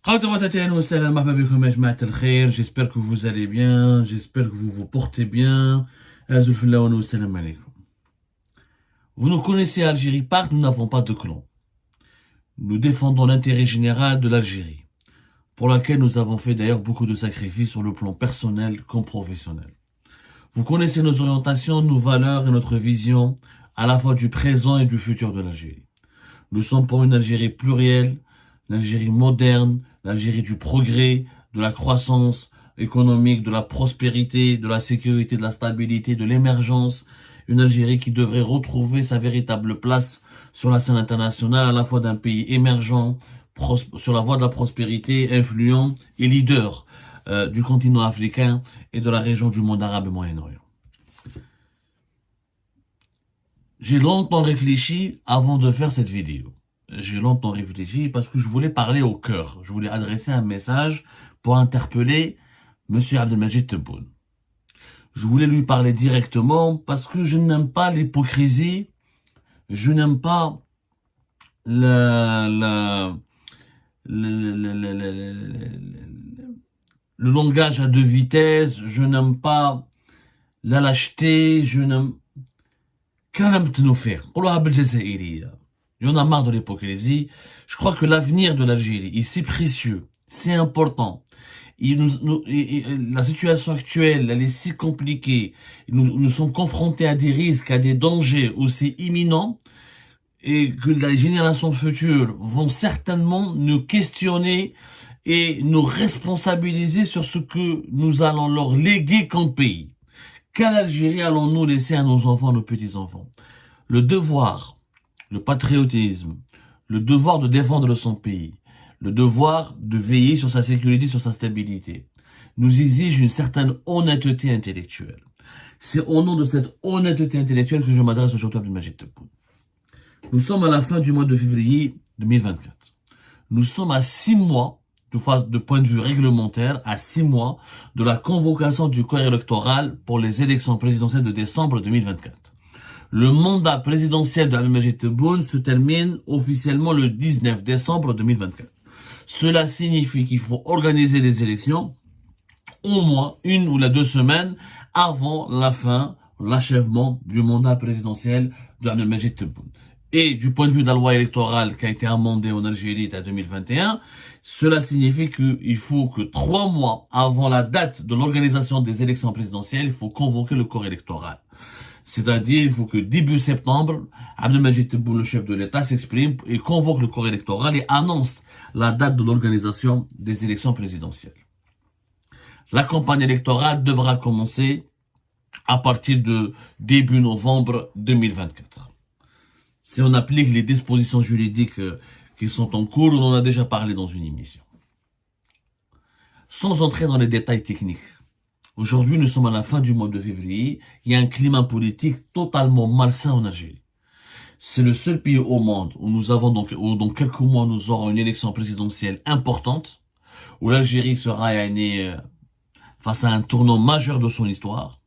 J'espère que vous allez bien, j'espère que vous vous portez bien. Vous nous connaissez Algérie Park, nous n'avons pas de clan. Nous défendons l'intérêt général de l'Algérie, pour laquelle nous avons fait d'ailleurs beaucoup de sacrifices sur le plan personnel comme professionnel. Vous connaissez nos orientations, nos valeurs et notre vision à la fois du présent et du futur de l'Algérie. Nous sommes pour une Algérie plurielle, l'Algérie moderne, l'Algérie du progrès, de la croissance économique, de la prospérité, de la sécurité, de la stabilité, de l'émergence. Une Algérie qui devrait retrouver sa véritable place sur la scène internationale, à la fois d'un pays émergent, sur la voie de la prospérité, influent et leader du continent africain et de la région du monde arabe et Moyen-Orient. J'ai longtemps réfléchi avant de faire cette vidéo. J'ai longtemps réfléchi parce que je voulais parler au cœur. Je voulais adresser un message pour interpeller Monsieur Abdelmajid Tebboune. Je voulais lui parler directement parce que je n'aime pas l'hypocrisie. Je n'aime pas le langage à deux vitesses. Je n'aime pas la lâcheté. Je n'aime... Il y en a marre de l'hypocrisie. Je crois que l'avenir de l'Algérie est si précieux, si important. La situation actuelle, elle est si compliquée. Nous sommes confrontés à des risques, à des dangers aussi imminents, et que les générations futures vont certainement nous questionner et nous responsabiliser sur ce que nous allons leur léguer comme pays. Quelle Algérie allons-nous laisser à nos enfants, nos petits-enfants? Le devoir, le patriotisme, le devoir de défendre son pays, le devoir de veiller sur sa sécurité, sur sa stabilité, nous exige une certaine honnêteté intellectuelle. C'est au nom de cette honnêteté intellectuelle que je m'adresse aujourd'hui à Abdelmajid Tebboune. Nous sommes à la fin du mois de février 2024. Nous sommes à 6 mois, de point de vue réglementaire, à 6 mois de la convocation du corps électoral pour les élections présidentielles de décembre 2024. Le mandat présidentiel de Abdelmajid Tebboune se termine officiellement le 19 décembre 2024. Cela signifie qu'il faut organiser les élections au moins 1 ou 2 semaines avant la fin, l'achèvement du mandat présidentiel de Abdelmajid Tebboune. Et du point de vue de la loi électorale qui a été amendée en Algérie en 2021, cela signifie qu'il faut que 3 mois avant la date de l'organisation des élections présidentielles, il faut convoquer le corps électoral. C'est-à-dire, il faut que début septembre, Abdelmajid Tebboune, le chef de l'État, s'exprime et convoque le corps électoral et annonce la date de l'organisation des élections présidentielles. La campagne électorale devra commencer à partir de début novembre 2024. Si on applique les dispositions juridiques qui sont en cours, on en a déjà parlé dans une émission. Sans entrer dans les détails techniques, aujourd'hui nous sommes à la fin du mois de février, il y a un climat politique totalement malsain en Algérie. C'est le seul pays au monde où nous avons où dans quelques mois nous aurons une élection présidentielle importante, où l'Algérie sera face à un tournant majeur de son histoire.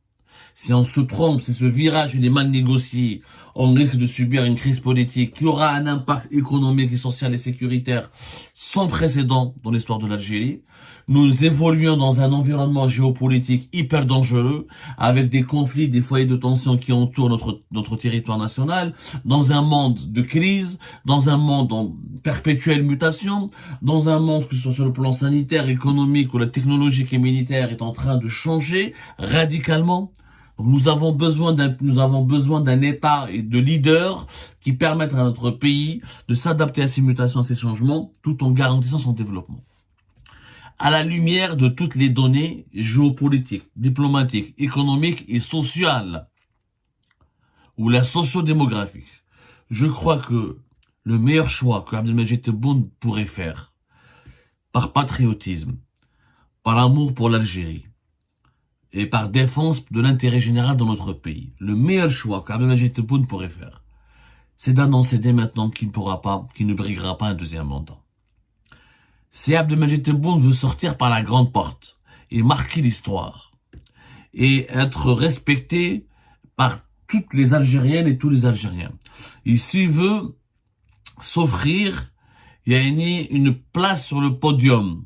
Si on se trompe, si ce virage est mal négocié, on risque de subir une crise politique qui aura un impact économique et social et sécuritaire sans précédent dans l'histoire de l'Algérie. Nous évoluons dans un environnement géopolitique hyper dangereux, avec des conflits, des foyers de tension qui entourent notre territoire national, dans un monde de crise, dans un monde en perpétuelle mutation, dans un monde que ce soit sur le plan sanitaire, économique ou la technologique et militaire est en train de changer radicalement. Donc nous avons besoin d'un État et de leaders qui permettent à notre pays de s'adapter à ces mutations, à ces changements, tout en garantissant son développement. À la lumière de toutes les données géopolitiques, diplomatiques, économiques et sociales, ou la socio-démographique, je crois que le meilleur choix que Abdelmajid Tebboune pourrait faire, par patriotisme, par amour pour l'Algérie, et par défense de l'intérêt général dans notre pays, le meilleur choix qu'Abdelmajid Tebboune pourrait faire, c'est d'annoncer dès maintenant qu'il ne briguera pas un deuxième mandat. Si Abdelmajid Tebboune veut sortir par la grande porte et marquer l'histoire et être respecté par toutes les Algériennes et tous les Algériens, et s'il veut s'offrir Il y a une place sur le podium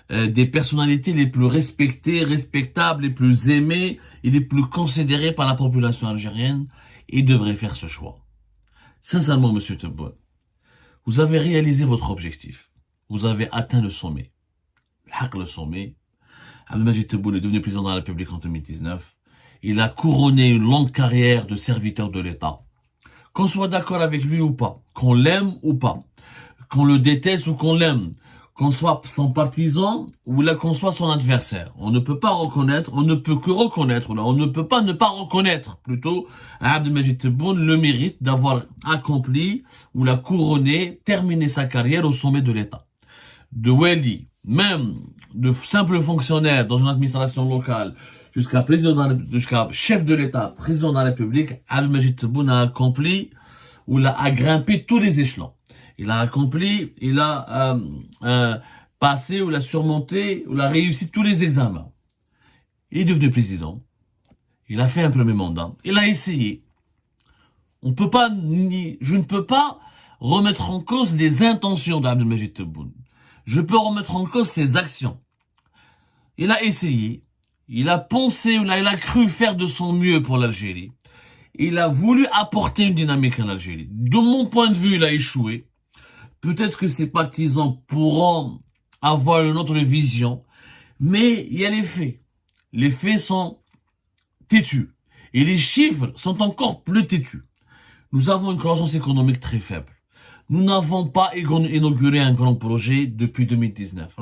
des personnalités les plus respectées, respectables, les plus aimées et les plus considérées par la population algérienne. Il devrait faire ce choix. Sincèrement, Monsieur Tebboune, vous avez réalisé votre objectif. Vous avez atteint le sommet. Le sommet. Abdelmadjid Tebboune est devenu président de la République en 2019. Il a couronné une longue carrière de serviteur de l'État. Qu'on soit d'accord avec lui ou pas, qu'on l'aime ou pas, qu'on le déteste ou qu'on l'aime, qu'on soit son partisan ou là qu'on soit son adversaire. On ne peut pas reconnaître, on ne peut que reconnaître, on ne peut pas ne pas reconnaître, plutôt, Abdelmadjid Tebboune le mérite d'avoir accompli ou la couronné, terminé sa carrière au sommet de l'État. De Wali, même de simple fonctionnaire dans une administration locale, jusqu'à chef de l'État, président de la République, Abdelmadjid Tebboune a accompli ou a grimpé tous les échelons. Il a accompli, il a passé ou l'a surmonté ou l'a réussi tous les examens. Il est devenu président. Il a fait un premier mandat. Il a essayé. Je ne peux pas remettre en cause les intentions d'Abdelmadjid Tebboune. Je peux remettre en cause ses actions. Il a essayé. Il a pensé ou il a cru faire de son mieux pour l'Algérie. Il a voulu apporter une dynamique en Algérie. De mon point de vue, il a échoué. Peut-être que ses partisans pourront avoir une autre vision, mais il y a les faits. Les faits sont têtus. Et les chiffres sont encore plus têtus. Nous avons une croissance économique très faible. Nous n'avons pas inauguré un grand projet depuis 2019.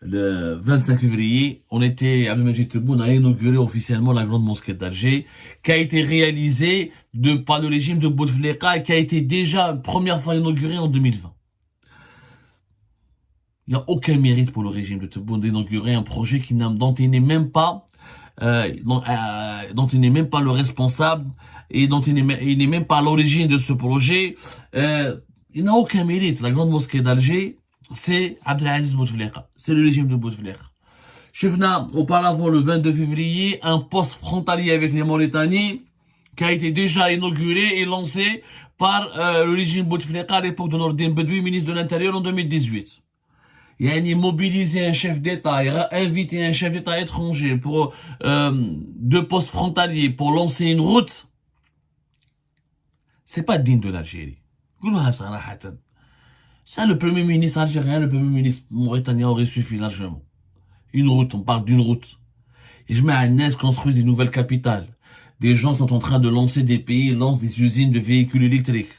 Le 25 février, Abdelmadjid Tebboune a inauguré officiellement la grande mosquée d'Alger, qui a été réalisée par le régime de Bouteflika et qui a été déjà première fois inaugurée en 2020. Il n'y a aucun mérite pour le régime de Tebboune d'inaugurer un projet dont il n'est même pas, dont il n'est même pas le responsable et dont il n'est même pas à l'origine de ce projet. Il n'a aucun mérite. La grande mosquée d'Alger, c'est Abdelaziz Bouteflika. C'est le régime de Bouteflika. Chefna, auparavant, le 22 février, un poste frontalier avec les Mauritaniens qui a été déjà inauguré et lancé par le régime Bouteflika à l'époque de Nordine Bedoui, ministre de l'Intérieur en 2018. Il y a mobilisé un chef d'État, il a invité un chef d'État étranger pour 2 postes frontaliers pour lancer une route. C'est pas digne de l'Algérie. Ça, le premier ministre algérien, le premier ministre mauritanien aurait suffi largement. Une route, on parle d'une route. Et je mets à Nes construisent des nouvelles capitales. Des gens sont en train de lancer des pays, lancent des usines de véhicules électriques.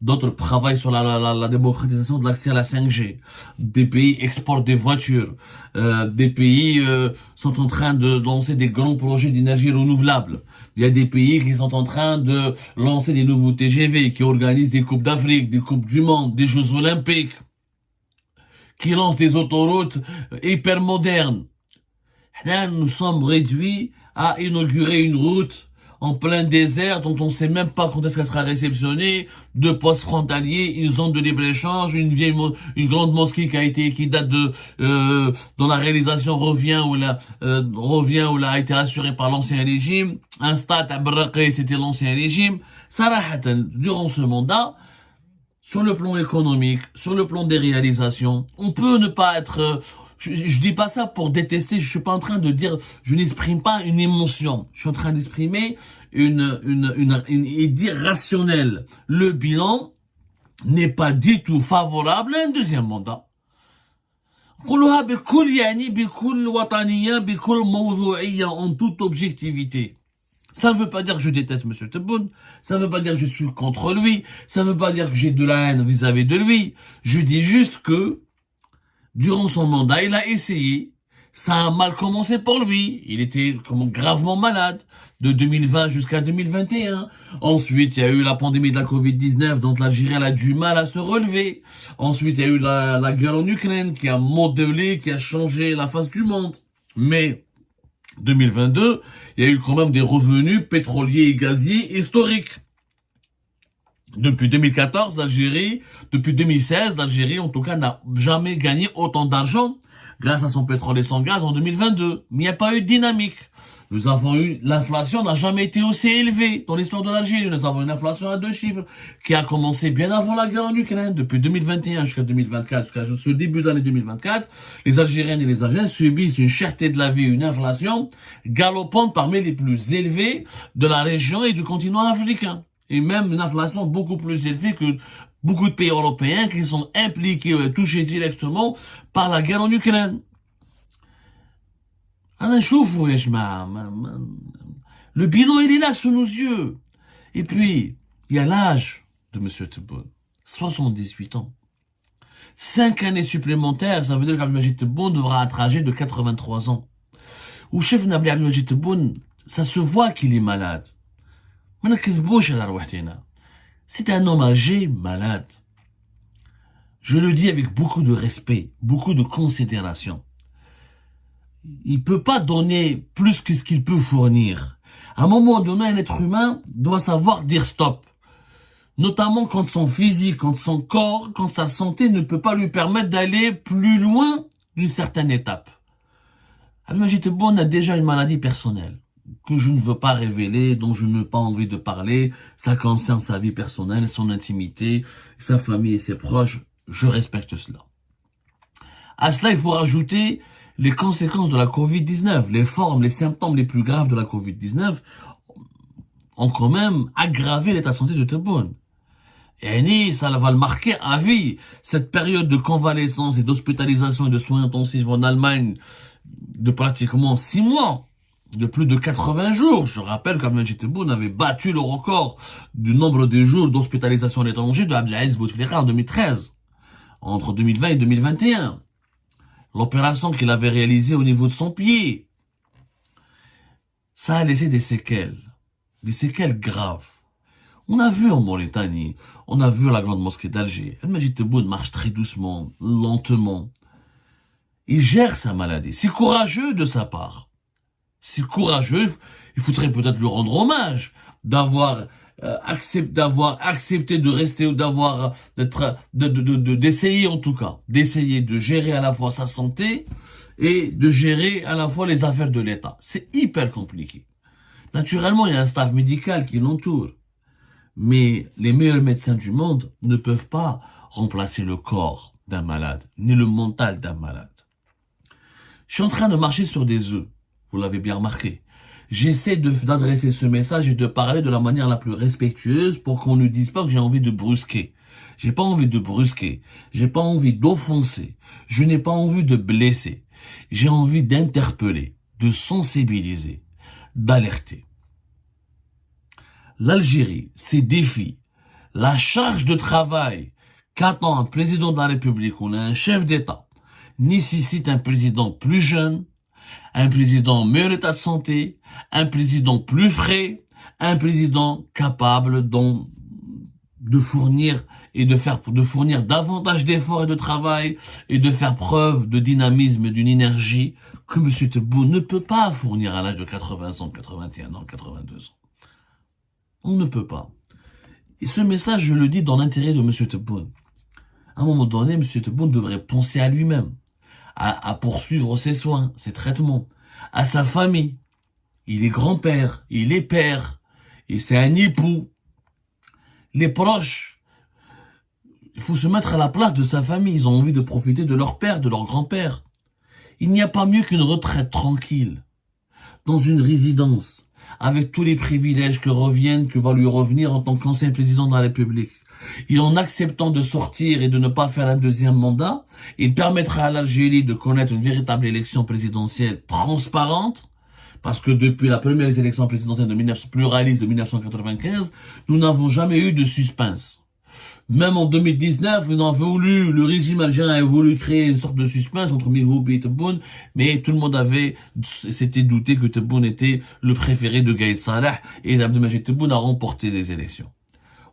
D'autres travaillent sur la démocratisation de l'accès à la 5G. Des pays exportent des voitures. Des pays sont en train de lancer des grands projets d'énergie renouvelable. Il y a des pays qui sont en train de lancer des nouveaux TGV, qui organisent des Coupes d'Afrique, des Coupes du Monde, des Jeux Olympiques, qui lancent des autoroutes hyper modernes. Là, nous sommes réduits à inaugurer une route en plein désert, dont on ne sait même pas quand est-ce qu'elle sera réceptionnée, 2 postes frontaliers, une zone de libre-échange, une grande mosquée qui date dont la réalisation revient ou a été assurée par l'ancien régime, un stade à Braqé, c'était l'ancien régime. Sarahatan, durant ce mandat, sur le plan économique, sur le plan des réalisations, on peut ne pas être, je dis pas ça pour détester, je suis pas en train de dire, je n'exprime pas une émotion. Je suis en train d'exprimer une idée rationnelle. Le bilan n'est pas du tout favorable à un deuxième mandat. En toute objectivité. Ça ne veut pas dire que je déteste M. Tebboune, ça ne veut pas dire que je suis contre lui, ça ne veut pas dire que j'ai de la haine vis-à-vis de lui. Je dis juste que, durant son mandat, il a essayé. Ça a mal commencé pour lui. Il était gravement malade de 2020 jusqu'à 2021. Ensuite, il y a eu la pandémie de la Covid-19 dont l'Algérie a du mal à se relever. Ensuite, il y a eu la guerre en Ukraine qui a modelé, qui a changé la face du monde. Mais 2022, il y a eu quand même des revenus pétroliers et gaziers historiques. Depuis 2014, depuis 2016, l'Algérie, en tout cas, n'a jamais gagné autant d'argent grâce à son pétrole et son gaz en 2022. Mais il n'y a pas eu de dynamique. Nous avons eu, l'inflation n'a jamais été aussi élevée dans l'histoire de l'Algérie. Nous avons une inflation à 2 chiffres qui a commencé bien avant la guerre en Ukraine, depuis 2021 jusqu'à 2024, jusqu'à ce début d'année 2024. Les Algériennes et les Algériens subissent une cherté de la vie, une inflation galopante parmi les plus élevées de la région et du continent africain. Et même une inflation beaucoup plus élevée que beaucoup de pays européens qui sont impliqués ou touchés directement par la guerre en Ukraine. Le bilan, il est là sous nos yeux. Et puis, il y a l'âge de M. Tebboune. 78 ans. 5 années supplémentaires, ça veut dire qu'Abdelmajid Tebboune devra être âgé de 83 ans. Ou chef Abdelmajid Tebboune, ça se voit qu'il est malade. C'est un homme âgé, malade. Je le dis avec beaucoup de respect, beaucoup de considération. Il peut pas donner plus que ce qu'il peut fournir. À un moment donné, un être humain doit savoir dire stop. Notamment quand son physique, quand son corps, quand sa santé ne peut pas lui permettre d'aller plus loin d'une certaine étape. Abdelmajid Tebboune a déjà une maladie personnelle que je ne veux pas révéler, dont je n'ai pas envie de parler. Ça concerne sa vie personnelle, son intimité, sa famille et ses proches. Je respecte cela. À cela, il faut rajouter les conséquences de la Covid-19. Les formes, les symptômes les plus graves de la Covid-19 ont quand même aggravé l'état de santé de Tebboune. Et ça va le marquer à vie. Cette période de convalescence et d'hospitalisation et de soins intensifs en Allemagne de pratiquement 6 mois, de plus de 80 jours. Je rappelle qu'Abdelmajid Tebboune avait battu le record du nombre de jours d'hospitalisation à l'étranger de Abdelaziz Bouteflika en 2013, entre 2020 et 2021. L'opération qu'il avait réalisée au niveau de son pied, ça a laissé des séquelles graves. On a vu en Mauritanie, on a vu à la grande mosquée d'Alger, Abdelmajid Tebboune marche très doucement, lentement. Il gère sa maladie. C'est courageux de sa part. C'est courageux. Il faudrait peut-être lui rendre hommage d'avoir accepté de rester, d'essayer en tout cas, d'essayer de gérer à la fois sa santé et de gérer à la fois les affaires de l'État. C'est hyper compliqué. Naturellement, il y a un staff médical qui l'entoure. Mais les meilleurs médecins du monde ne peuvent pas remplacer le corps d'un malade, ni le mental d'un malade. Je suis en train de marcher sur des œufs. Vous l'avez bien remarqué. J'essaie d'adresser ce message et de parler de la manière la plus respectueuse pour qu'on ne dise pas que j'ai envie de brusquer. J'ai pas envie de brusquer. J'ai pas envie d'offenser. Je n'ai pas envie de blesser. J'ai envie d'interpeller, de sensibiliser, d'alerter. L'Algérie, ses défis, la charge de travail qu'attend un président de la République, on a un chef d'État, nécessite un président plus jeune, un président en meilleur état de santé, un président plus frais, un président capable de fournir davantage d'efforts et de travail et de faire preuve de dynamisme et d'une énergie que M. Tebboune ne peut pas fournir à l'âge de 80 ans, 81 ans, 82 ans. On ne peut pas. Et ce message, je le dis dans l'intérêt de M. Tebboune. À un moment donné, M. Tebboune devrait penser à lui-même, à poursuivre ses soins, ses traitements, à sa famille. Il est grand-père, il est père, et c'est un époux. Les proches, il faut se mettre à la place de sa famille. Ils ont envie de profiter de leur père, de leur grand-père. Il n'y a pas mieux qu'une retraite tranquille, dans une résidence, avec tous les privilèges que va lui revenir en tant qu'ancien président de la République. Et en acceptant de sortir et de ne pas faire un deuxième mandat, il permettra à l'Algérie de connaître une véritable élection présidentielle transparente, parce que depuis la première élection présidentielle pluraliste de 1995, nous n'avons jamais eu de suspense. Même en 2019, le régime algérien a voulu créer une sorte de suspense entre Milhoub et Tebboune, mais tout le monde s'était douté que Tebboune était le préféré de Gaïd Salah et Abdelmajid Tebboune a remporté les élections.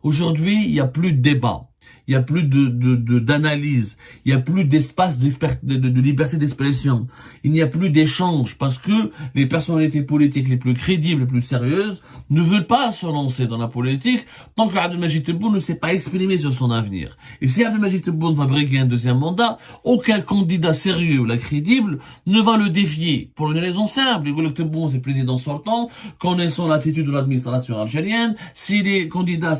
Aujourd'hui, il n'y a plus de débat. il n'y a plus d'analyse, il n'y a plus d'espace de liberté d'expression, il n'y a plus d'échange, parce que les personnalités politiques les plus crédibles, les plus sérieuses, ne veulent pas se lancer dans la politique tant que Abdelmajid Tebboune ne s'est pas exprimé sur son avenir. Et si Abdelmajid Tebboune va briguer un deuxième mandat, aucun candidat sérieux ou crédible ne va le défier. Pour une raison simple, Ould Tebboune, c'est président sortant, connaissant l'attitude de l'administration algérienne, s'il est candidat à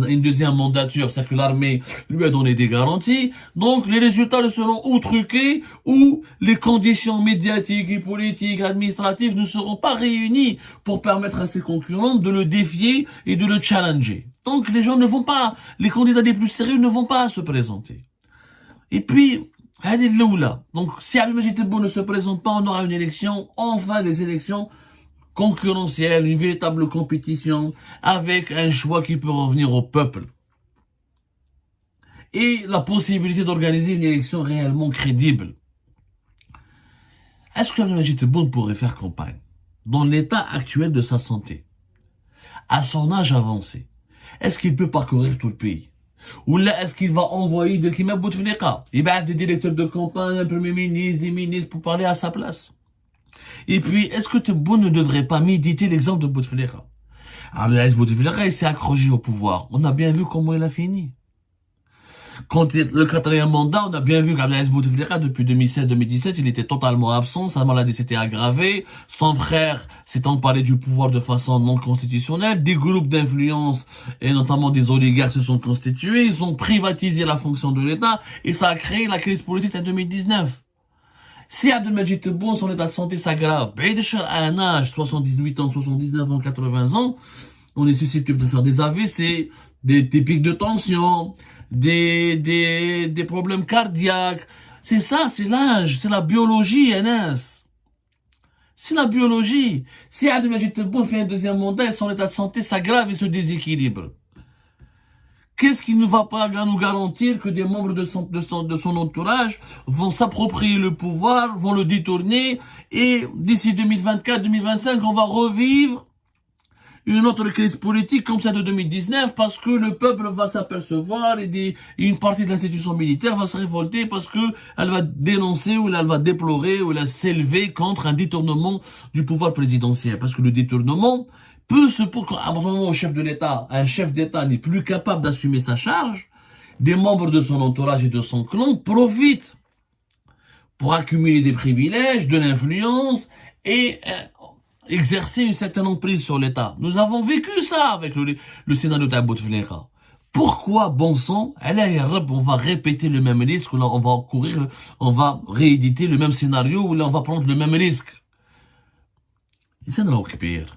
une deuxième mandature, c'est que l'armée lui a donné des garanties, donc les résultats ne seront ou truqués, ou les conditions médiatiques et politiques, administratives ne seront pas réunies pour permettre à ses concurrents de le défier et de le challenger. Donc les gens ne vont pas, les candidats les plus sérieux ne vont pas se présenter. Et puis, donc si Abdelmajid Tebboune ne se présente pas, on aura une élection, enfin des élections concurrentielle, une véritable compétition avec un choix qui peut revenir au peuple. Et la possibilité d'organiser une élection réellement crédible. Est-ce que Abdelmajid Tebboune pourrait faire campagne dans l'état actuel de sa santé, à son âge avancé? Est-ce qu'il peut parcourir tout le pays? Ou là, est-ce qu'il va envoyer des Kima Bouteflika? Il va des directeurs de campagne, un premier ministre, des ministres pour parler à sa place. Et puis, est-ce que Tebboune ne devrait pas méditer l'exemple de Bouteflika? Abdelaziz Bouteflika, il s'est accroché au pouvoir. On a bien vu comment il a fini. Quand le quatrième mandat, on a bien vu qu'Abdelaziz Bouteflika, depuis 2016-2017, il était totalement absent, sa maladie s'était aggravée, son frère s'est emparé du pouvoir de façon non constitutionnelle, des groupes d'influence, et notamment des oligarques, se sont constitués, ils ont privatisé la fonction de l'État, et ça a créé la crise politique en 2019. Si Abdelmajid Tebboune, son état de santé s'aggrave, à un âge, 78 ans, 79 ans, 80 ans, on est susceptible de faire des AVC, des pics de tension, des problèmes cardiaques. C'est ça, c'est l'âge, c'est la biologie, NS. C'est la biologie. Si Abdelmajid Tebboune fait un deuxième mandat et son état de santé s'aggrave et se déséquilibre, qu'est-ce qui ne va pas nous garantir que des membres de son entourage vont s'approprier le pouvoir, vont le détourner, et d'ici 2024-2025, on va revivre une autre crise politique comme celle de 2019 parce que le peuple va s'apercevoir et une partie de l'institution militaire va se révolter parce que elle va dénoncer ou elle va déplorer ou elle va s'élever contre un détournement du pouvoir présidentiel. Parce que le détournement peut se à un moment où un chef d'État n'est plus capable d'assumer sa charge, des membres de son entourage et de son clan profitent pour accumuler des privilèges, de l'influence et exercer une certaine emprise sur l'État. Nous avons vécu ça avec le scénario de Bouteflika. Pourquoi, bon sang, on va répéter le même risque, on va rééditer le même scénario, ou là on va prendre le même risque? C'est un pire.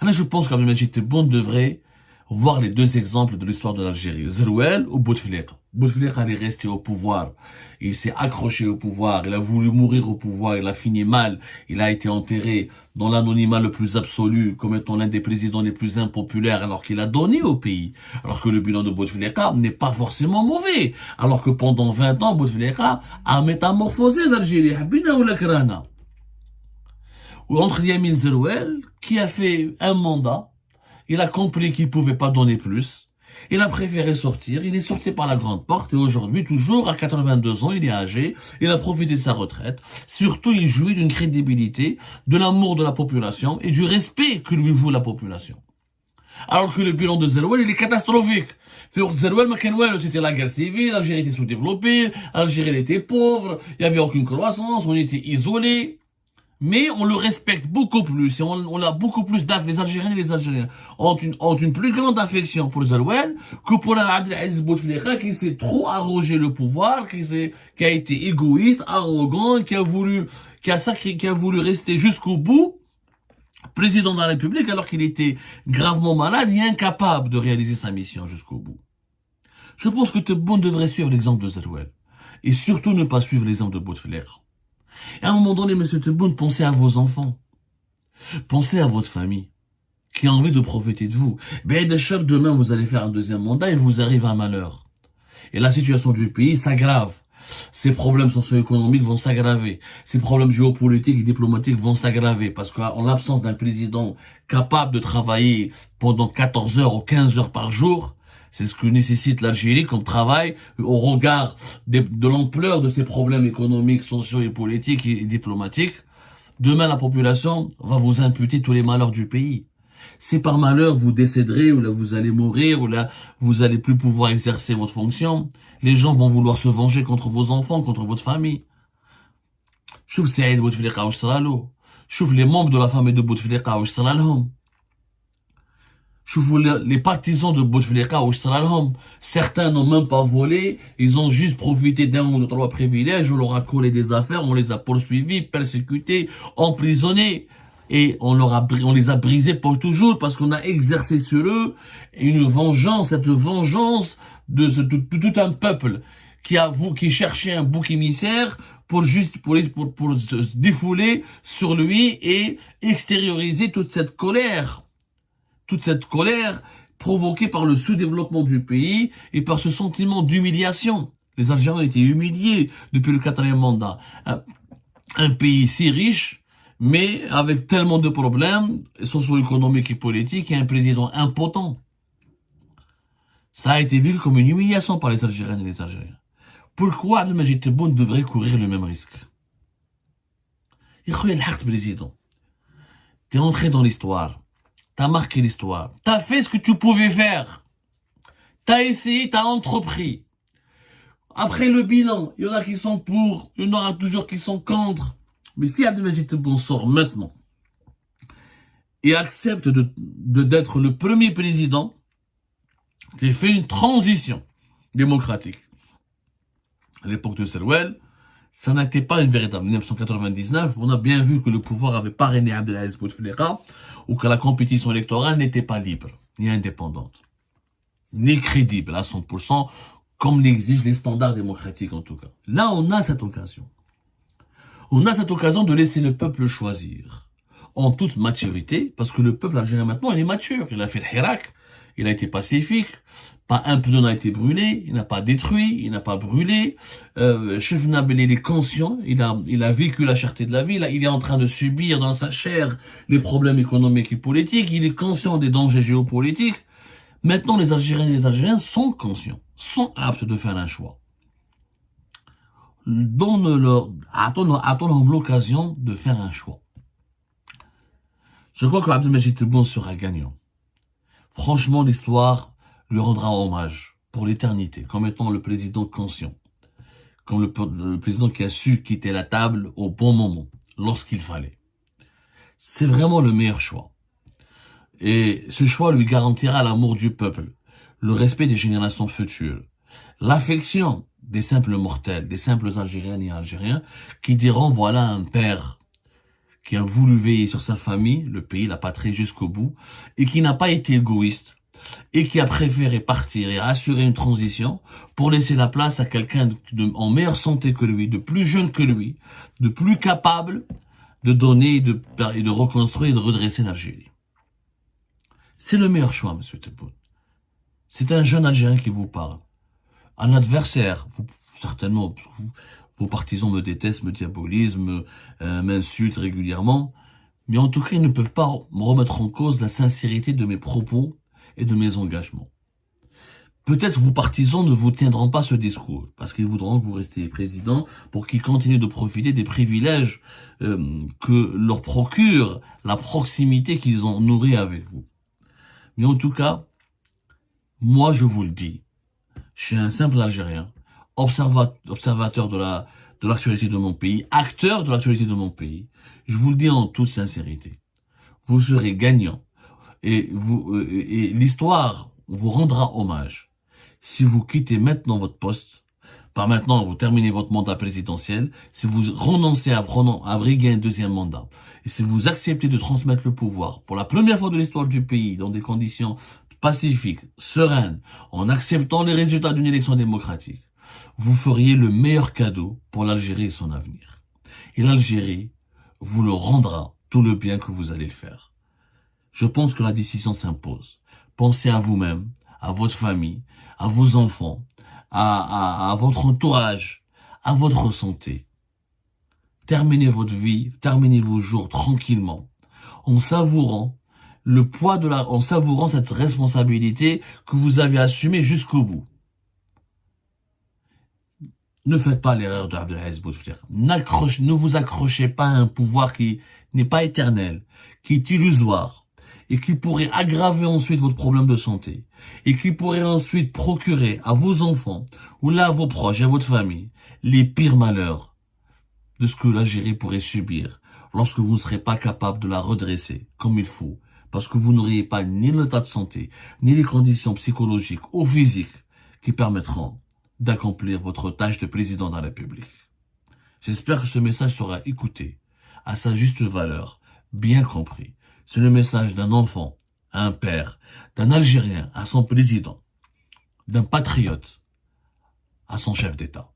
Je pense qu'Abdelmajid Tebboune devrait voir les deux exemples de l'histoire de l'Algérie, Zerouel ou Bouteflika. Bouteflika est resté au pouvoir, il s'est accroché au pouvoir, il a voulu mourir au pouvoir, il a fini mal, il a été enterré dans l'anonymat le plus absolu comme étant l'un des présidents les plus impopulaires alors qu'il a donné au pays. Alors que le bilan de Bouteflika n'est pas forcément mauvais, alors que pendant 20 ans, Bouteflika a métamorphosé l'Algérie, entre Yamin Zerouel, qui a fait un mandat, il a compris qu'il pouvait pas donner plus, il a préféré sortir, il est sorti par la grande porte, et aujourd'hui, toujours à 82 ans, il est âgé, il a profité de sa retraite, surtout il jouit d'une crédibilité, de l'amour de la population, et du respect que lui vaut la population. Alors que le bilan de Zerouel, il est catastrophique. Zerouel, c'était la guerre civile, l'Algérie était sous-développée, l'Algérie était pauvre, il n'y avait aucune croissance, on était isolés. Mais on le respecte beaucoup plus et on a beaucoup plus les Algériens et les Algériens ont une plus grande affection pour Zerouel que pour Abdelaziz Bouteflika qui s'est trop arrogé le pouvoir, qui a été égoïste, arrogant, qui a voulu rester jusqu'au bout président de la République alors qu'il était gravement malade et incapable de réaliser sa mission jusqu'au bout. Je pense que Tebboune devrait suivre l'exemple de Zerouel et surtout ne pas suivre l'exemple de Bouteflika. Et à un moment donné, monsieur Tebboune, pensez à vos enfants. Pensez à votre famille, qui a envie de profiter de vous. Demain, vous allez faire un deuxième mandat et vous arrive un malheur. Et la situation du pays s'aggrave. Ces problèmes socio-économiques vont s'aggraver. Ces problèmes géopolitiques et diplomatiques vont s'aggraver. Parce qu'en l'absence d'un président capable de travailler pendant 14 heures ou 15 heures par jour, C'est ce que nécessite l'Algérie comme travail au regard de l'ampleur de ses problèmes économiques, sociaux et politiques et diplomatiques. Demain, la population va vous imputer tous les malheurs du pays. Si par malheur vous décéderez, ou là vous allez mourir, ou là vous allez plus pouvoir exercer votre fonction, les gens vont vouloir se venger contre vos enfants, contre votre famille. شوف سعيد بوتفليقة واش صرالو. شوف les membres de la famille de Bouteflika واش صرالهم. شوفوا les partisans de Bouteflika واش صرالهم. Certains n'ont même pas volé, ils ont juste profité d'un ou de trois privilèges, on leur a collé des affaires, on les a poursuivis, persécutés, emprisonnés. Et on les a brisés pour toujours parce qu'on a exercé sur eux une vengeance, cette vengeance de tout un peuple qui cherchait un bouc émissaire pour se défouler sur lui et extérioriser toute cette colère provoquée par le sous-développement du pays et par ce sentiment d'humiliation. Les Algériens ont été humiliés depuis le 4e mandat. Un pays si riche, mais avec tellement de problèmes socio-économiques et politiques et un président impotent. Ça a été vu comme une humiliation par les Algériennes et les Algériens. Pourquoi Abdelmajid Tebboune devrait courir le même risque? Président, t'es entré dans l'histoire, t'as marqué l'histoire, t'as fait ce que tu pouvais faire, t'as essayé, t'as entrepris. Après le bilan, il y en a qui sont pour, il y en aura toujours qui sont contre. Mais si Abdelmajid Tebboune sort maintenant et accepte d'être le premier président qui fait une transition démocratique, à l'époque de Serwel, ça n'était pas une véritable. En 1999, on a bien vu que le pouvoir avait parrainé Abdelaziz Bouteflika ou que la compétition électorale n'était pas libre, ni indépendante, ni crédible à 100%, comme l'exigent les standards démocratiques en tout cas. Là, on a cette occasion. On a cette occasion de laisser le peuple choisir en toute maturité, parce que le peuple algérien maintenant, il est mature. Il a fait le Hirak, il a été pacifique, pas un pneu n'a été brûlé, il n'a pas détruit, il n'a pas brûlé. Chef Nabel, il est conscient, il a vécu la cherté de la vie, là, il est en train de subir dans sa chair les problèmes économiques et politiques, il est conscient des dangers géopolitiques. Maintenant, les Algériennes et les Algériens sont conscients, sont aptes de faire un choix. Attends l'occasion de faire un choix. Je crois que Abdelmajid Tebboune sera gagnant. Franchement, l'histoire lui rendra hommage pour l'éternité, comme étant le président conscient, comme le président qui a su quitter la table au bon moment, lorsqu'il fallait. C'est vraiment le meilleur choix. Et ce choix lui garantira l'amour du peuple, le respect des générations futures, l'affection des simples mortels, des simples Algériennes et Algériens, qui diront voilà un père qui a voulu veiller sur sa famille, le pays, la patrie jusqu'au bout, et qui n'a pas été égoïste, et qui a préféré partir et assurer une transition pour laisser la place à quelqu'un en meilleure santé que lui, de plus jeune que lui, de plus capable de donner et de reconstruire et de redresser l'Algérie. C'est le meilleur choix, monsieur Tebboune. C'est un jeune Algérien qui vous parle. Un adversaire, certainement, vos partisans me détestent, me diabolisent, m'insultent régulièrement, mais en tout cas, ils ne peuvent pas me remettre en cause la sincérité de mes propos et de mes engagements. Peut-être vos partisans ne vous tiendront pas ce discours, parce qu'ils voudront que vous restiez président pour qu'ils continuent de profiter des privilèges que leur procure la proximité qu'ils ont nourrie avec vous. Mais en tout cas, moi je vous le dis, je suis un simple Algérien, observateur de l'actualité de mon pays, acteur de l'actualité de mon pays. Je vous le dis en toute sincérité. Vous serez gagnant et l'histoire vous rendra hommage. Si vous quittez maintenant votre poste, par maintenant vous terminez votre mandat présidentiel, si vous renoncez à briguer un deuxième mandat, et si vous acceptez de transmettre le pouvoir pour la première fois de l'histoire du pays dans des conditions pacifiques, sereines, en acceptant les résultats d'une élection démocratique, vous feriez le meilleur cadeau pour l'Algérie et son avenir. Et l'Algérie vous le rendra tout le bien que vous allez faire. Je pense que la décision s'impose. Pensez à vous-même, à votre famille, à vos enfants, à votre entourage, à votre santé. Terminez votre vie, terminez vos jours tranquillement, en savourant le poids en savourant cette responsabilité que vous avez assumée jusqu'au bout. Ne faites pas l'erreur de Abdelaziz Bouteflika. Ne vous accrochez pas à un pouvoir qui n'est pas éternel, qui est illusoire, et qui pourrait aggraver ensuite votre problème de santé, et qui pourrait ensuite procurer à vos enfants, ou là à vos proches et à votre famille, les pires malheurs de ce que l'Algérie pourrait subir lorsque vous ne serez pas capable de la redresser comme il faut, parce que vous n'auriez pas ni l'état de santé, ni les conditions psychologiques ou physiques qui permettront d'accomplir votre tâche de président de la République. J'espère que ce message sera écouté à sa juste valeur, bien compris. C'est le message d'un enfant à un père, d'un Algérien à son président, d'un patriote à son chef d'État.